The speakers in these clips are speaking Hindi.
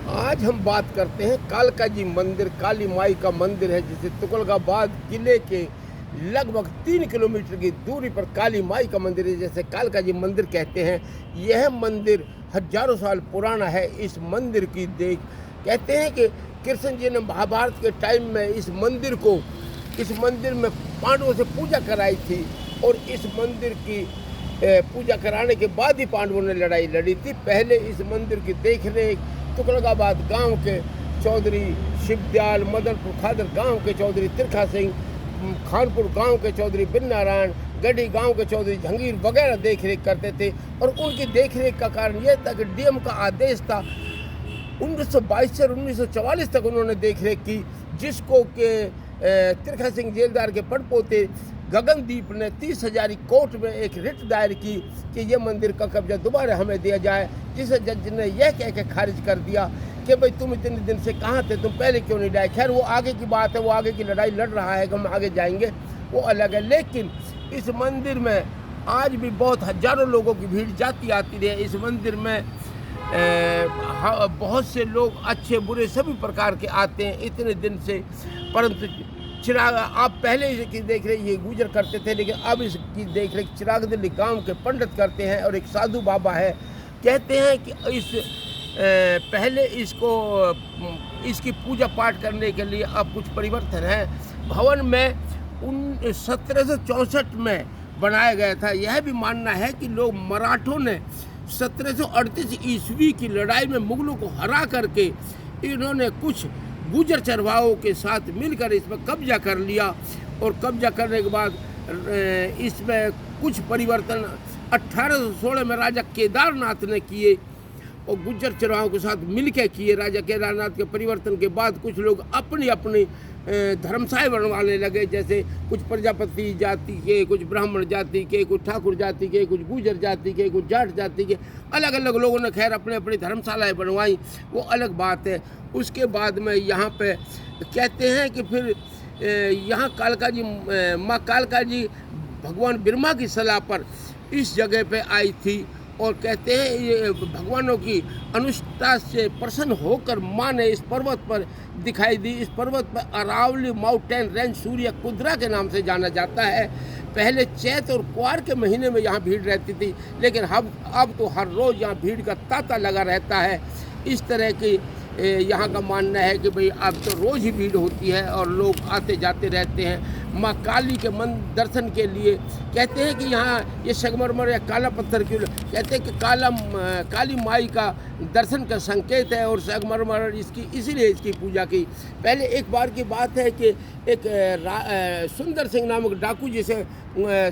आज हम बात करते हैं कालका जी मंदिर, काली माई का मंदिर है जिसे तुगलकाबाद किले के लगभग 3 किलोमीटर की दूरी पर काली माई का मंदिर है, जैसे कालका जी मंदिर कहते हैं। यह मंदिर हजारों साल पुराना है। इस मंदिर की देख कहते हैं कि कृष्ण जी ने महाभारत के टाइम में इस मंदिर में पांडवों से पूजा कराई थी, और इस मंदिर की पूजा कराने के बाद ही पांडवों ने लड़ाई लड़ी थी। पहले इस मंदिर की देखरेख तुगलकाबाद गांव के चौधरी शिवदयाल, मदनपुर खादर गांव के चौधरी तिरखा सिंह, खानपुर गांव के चौधरी बिन नारायण, गढ़ी गांव के चौधरी जहांगीर वगैरह देखरेख करते थे। और उनकी देखरेख का कारण यह था कि डीएम का आदेश था। 1922 से 1944 तक उन्होंने देखरेख की, जिसको के तिरखा सिंह जेलदार के पड़पोते गगनदीप ने 30,000 कोर्ट में एक रिट दायर की कि ये मंदिर का कब्जा दोबारा हमें दिया जाए, जिसे जज ने यह कह के खारिज कर दिया कि भाई तुम इतने दिन से कहाँ थे, तुम पहले क्यों नहीं लाए। खैर वो आगे की बात है, वो आगे की लड़ाई लड़ रहा है, हम आगे जाएंगे, वो अलग है। लेकिन इस मंदिर में आज भी बहुत हजारों लोगों की भीड़ जाती आती रही। इस मंदिर में बहुत से लोग अच्छे बुरे सभी प्रकार के आते हैं इतने दिन से। परंतु चिराग आप पहले इसकी देखरेख ये गुजर करते थे, लेकिन अब इसकी देखरेख चिराग दिल्ली गांव के पंडित करते हैं, और एक साधु बाबा है। कहते हैं कि पहले इसकी पूजा पाठ करने के लिए अब कुछ परिवर्तन है। भवन में 1764 में बनाया गया था। यह भी मानना है कि लोग मराठों ने 1738 ईस्वी की लड़ाई में मुगलों को हरा करके इन्होंने कुछ गुजर चरवाहों के साथ मिलकर इसमें कब्जा कर लिया, और कब्जा करने के बाद इसमें कुछ परिवर्तन 1816 में राजा केदारनाथ ने किए, और गुज्जर चरवाहों के साथ मिलकर किए। राजा केदारनाथ के परिवर्तन के बाद कुछ लोग अपनी अपनी धर्मशालाएं बनवाने लगे, जैसे कुछ प्रजापति जाति के, कुछ ब्राह्मण जाति के, कुछ ठाकुर जाति के, कुछ गुजर जाति के, कुछ जाट जाति के, अलग अलग लोगों ने खैर अपने अपनी धर्मशालाएं बनवाई, वो अलग बात है। उसके बाद में यहाँ पे कहते हैं कि फिर यहाँ कालका जी माँ कालका जी भगवान बिरमा की सलाह पर इस जगह पे आई थी, और कहते हैं ये भगवानों की अनुष्ठा से प्रसन्न होकर माँ ने इस पर्वत पर दिखाई दी। इस पर्वत पर अरावली माउंटेन रेंज सूर्य कुद्रा के नाम से जाना जाता है। पहले चैत और कुआर के महीने में यहाँ भीड़ रहती थी, लेकिन अब तो हर रोज़ यहाँ भीड़ का तांता लगा रहता है। इस तरह की यहाँ का मानना है कि भाई अब तो रोज़ ही भीड़ होती है और लोग आते जाते रहते हैं माँ काली के दर्शन के लिए। कहते हैं कि यहाँ ये संगमरमर या काला पत्थर क्यों, कहते हैं कि काली माई का दर्शन का संकेत है, और संगमरमर इसीलिए इसकी पूजा की। पहले एक बार की बात है कि एक सुंदर सिंह नामक डाकू जिसे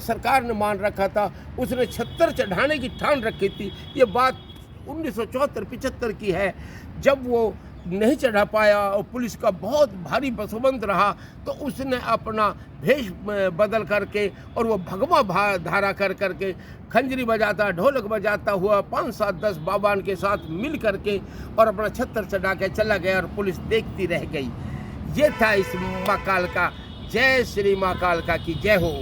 सरकार ने मान रखा था, उसने 76 चढ़ाने की ठान रखी थी। ये बात 1974-75 की है, जब वो नहीं चढ़ा पाया और पुलिस का बहुत भारी बसबंद रहा, तो उसने अपना भेष बदल करके और वो भगवा धारा कर करके खंजरी बजाता, ढोलक बजाता हुआ 5, 7, 10 बाबान के साथ मिल करके और अपना छत्तर चढ़ा के चला गया, और पुलिस देखती रह गई। ये था इस माँ कालका। जय श्री माँ कालका की जय हो।